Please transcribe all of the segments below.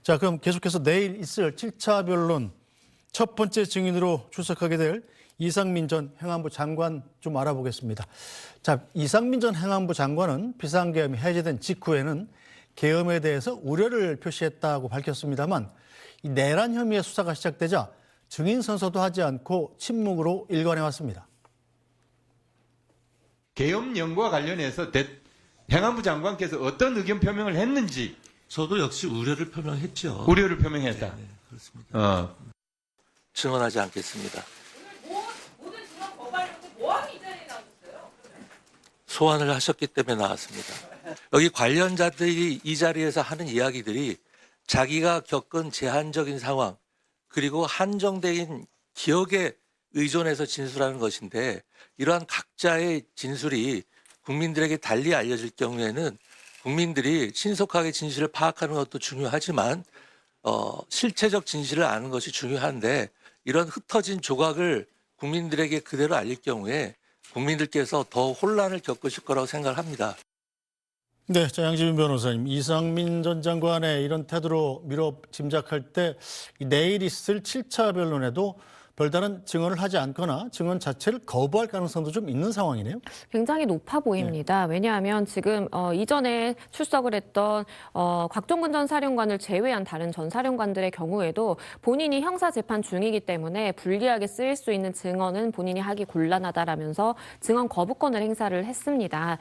자, 그럼 계속해서 내일 있을 7차 변론 첫 번째 증인으로 출석하게 될 이상민 전 행안부 장관 좀 알아보겠습니다. 자, 이상민 전 행안부 장관은 비상계엄이 해제된 직후에는 계엄에 대해서 우려를 표시했다고 밝혔습니다만 이 내란 혐의의 수사가 시작되자 증인 선서도 하지 않고 침묵으로 일관해왔습니다. 계엄 연구와 관련해서 행안부 장관께서 어떤 의견 표명을 했는지 저도 역시 우려를 표명했죠. 우려를 표명했다. 네, 그렇습니다. 증언하지 않겠습니다. 모든 증언 거부하려고 뭐하러 이 자리에 나오셨어요? 소환을 하셨기 때문에 나왔습니다. 여기 관련자들이 이 자리에서 하는 이야기들이 자기가 겪은 제한적인 상황 그리고 한정된 기억에 의존해서 진술하는 것인데 이러한 각자의 진술이 국민들에게 달리 알려질 경우에는 국민들이 신속하게 진실을 파악하는 것도 중요하지만 실체적 진실을 아는 것이 중요한데 이런 흩어진 조각을 국민들에게 그대로 알릴 경우에 국민들께서 더 혼란을 겪으실 거라고 생각합니다. 네, 자, 양지민 변호사님, 이상민 전 장관의 이런 태도로 미뤄 짐작할 때 내일 있을 7차 변론에도 별다른 증언을 하지 않거나 증언 자체를 거부할 가능성도 좀 있는 상황이네요. 굉장히 높아 보입니다. 왜냐하면 지금 이전에 출석을 했던 곽종근 전 사령관을 제외한 다른 전 사령관들의 경우에도 본인이 형사 재판 중이기 때문에 불리하게 쓰일 수 있는 증언은 본인이 하기 곤란하다라면서 증언 거부권을 행사를 했습니다.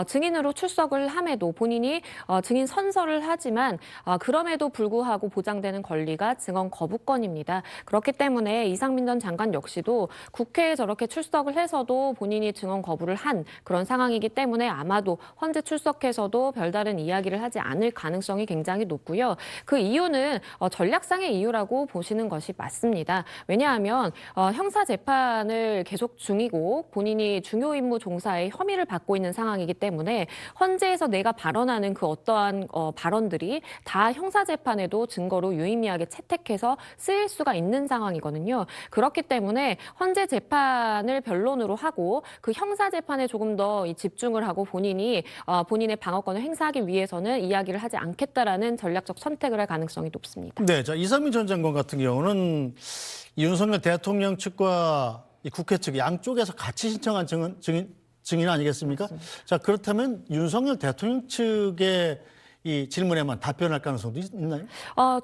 증인으로 출석을 함에도 본인이 증인 선서를 하지만 그럼에도 불구하고 보장되는 권리가 증언 거부권입니다. 그렇기 때문에 이상민 전 장관 역시도 국회에 저렇게 출석을 해서도 본인이 증언 거부를 한 그런 상황이기 때문에 아마도 헌재 출석해서도 별다른 이야기를 하지 않을 가능성이 굉장히 높고요. 그 이유는 전략상의 이유라고 보시는 것이 맞습니다. 왜냐하면 형사 재판을 계속 중이고 본인이 중요 임무 종사에 혐의를 받고 있는 상황이기 때문에 헌재에서 내가 발언하는 그 어떠한 발언들이 다 형사 재판에도 증거로 유의미하게 채택해서 쓰일 수가 있는 상황이거든요. 그렇기 때문에 헌재 재판을 변론으로 하고 그 형사 재판에 조금 더 집중을 하고 본인이 본인의 방어권을 행사하기 위해서는 이야기를 하지 않겠다라는 전략적 선택을 할 가능성이 높습니다. 네, 자, 이상민 전 장관 같은 경우는 윤석열 대통령 측과 이 국회 측 양쪽에서 같이 신청한 증인 아니겠습니까? 맞습니다. 자, 그렇다면 윤석열 대통령 측의 이 질문에만 답변할 가능성도 있나요?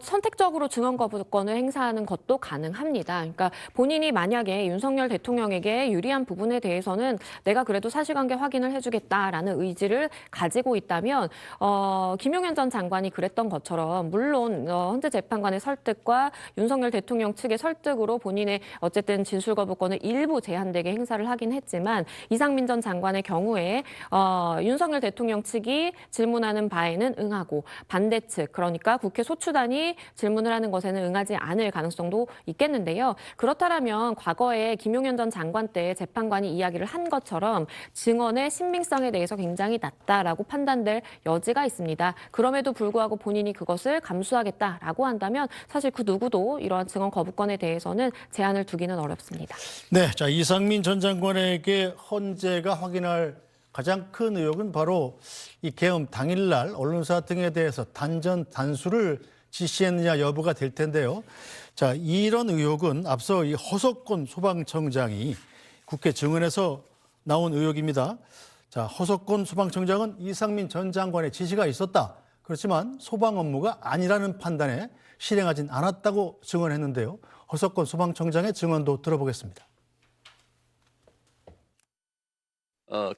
선택적으로 증언 거부권을 행사하는 것도 가능합니다. 그러니까 본인이 만약에 윤석열 대통령에게 유리한 부분에 대해서는 내가 그래도 사실관계 확인을 해주겠다라는 의지를 가지고 있다면 김용현 전 장관이 그랬던 것처럼 물론 헌재 재판관의 설득과 윤석열 대통령 측의 설득으로 본인의 어쨌든 진술 거부권을 일부 제한되게 행사를 하긴 했지만 이상민 전 장관의 경우에 윤석열 대통령 측이 질문하는 바에는 응하고 반대 측 그러니까 국회 소추단이 질문을 하는 것에는 응하지 않을 가능성도 있겠는데요. 그렇다면 과거에 김용현 전 장관 때 재판관이 이야기를 한 것처럼 증언의 신빙성에 대해서 굉장히 낮다라고 판단될 여지가 있습니다. 그럼에도 불구하고 본인이 그것을 감수하겠다라고 한다면 사실 그 누구도 이러한 증언 거부권에 대해서는 제한을 두기는 어렵습니다. 네, 자, 이상민 전 장관에게 헌재가 확인할 가장 큰 의혹은 바로 이 계엄 당일날 언론사 등에 대해서 단전 단수를 지시했느냐 여부가 될 텐데요. 자, 이런 의혹은 앞서 이 허석권 소방청장이 국회 증언에서 나온 의혹입니다. 자, 허석권 소방청장은 이상민 전 장관의 지시가 있었다. 그렇지만 소방 업무가 아니라는 판단에 실행하진 않았다고 증언했는데요. 허석권 소방청장의 증언도 들어보겠습니다.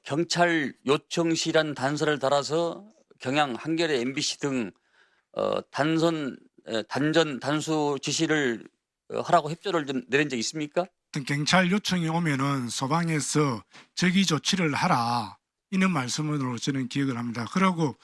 경찰 요청시란 단서를 달아서 경향, 한겨레, MBC 등 단전 단수 지시를 하라고 협조를 내린 적 있습니까? 경찰 요청이 오면은 소방에서 적의 조치를 하라 이런 말씀으로 저는 기억을 합니다. 그리고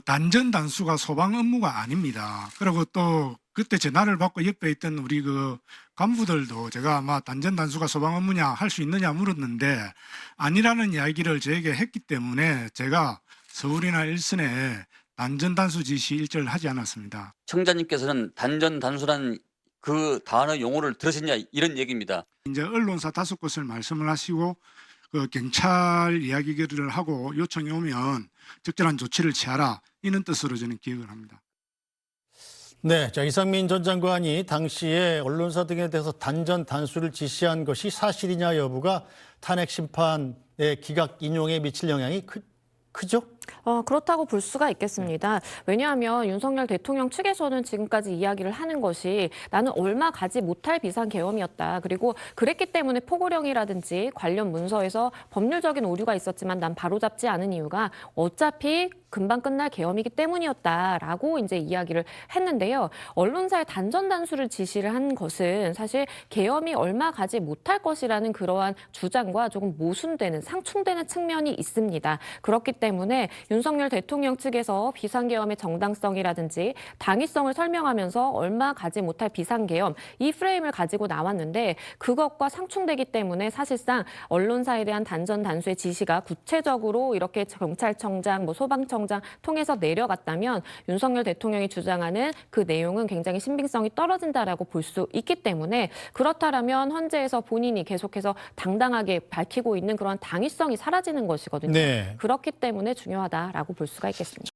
단전 단수가 소방 업무가 아닙니다. 그리고 또 그때 전화를 받고 옆에 있던 우리 그 간부들도 제가 아마 단전 단수가 소방 업무냐 할 수 있느냐 물었는데 아니라는 이야기를 저에게 했기 때문에 제가 서울이나 일선에 단전 단수 지시 일절을 하지 않았습니다. 청장님께서는 단전 단수란 그 단어 용어를 들으셨냐 이런 얘기입니다. 이제 언론사 5곳을 말씀을 하시고 그 경찰 이야기를 하고 요청이 오면 적절한 조치를 취하라 이런 뜻으로 저는 기억을 합니다. 네, 자 이상민 전 장관이 당시에 언론사 등에 대해서 단전 단수를 지시한 것이 사실이냐 여부가 탄핵 심판의 기각 인용에 미칠 영향이 크죠? 그렇다고 볼 수가 있겠습니다. 왜냐하면 윤석열 대통령 측에서는 지금까지 이야기를 하는 것이 나는 얼마 가지 못할 비상계엄이었다. 그리고 그랬기 때문에 포고령이라든지 관련 문서에서 법률적인 오류가 있었지만 난 바로잡지 않은 이유가 어차피 금방 끝날 계엄이기 때문이었다라고 이제 이야기를 했는데요. 언론사에 단전 단수를 지시를 한 것은 사실 계엄이 얼마 가지 못할 것이라는 그러한 주장과 조금 모순되는 상충되는 측면이 있습니다. 그렇기 때문에 윤석열 대통령 측에서 비상계엄의 정당성이라든지 당위성을 설명하면서 얼마 가지 못할 비상계엄 이 프레임을 가지고 나왔는데 그것과 상충되기 때문에 사실상 언론사에 대한 단전 단수의 지시가 구체적으로 이렇게 경찰청장, 소방청장 통해서 내려갔다면 윤석열 대통령이 주장하는 그 내용은 굉장히 신빙성이 떨어진다라고 볼 수 있기 때문에 그렇다면 헌재에서 본인이 계속해서 당당하게 밝히고 있는 그런 당위성이 사라지는 것이거든요. 네. 그렇기 때문에 중요하다라고 볼 수가 있겠습니다.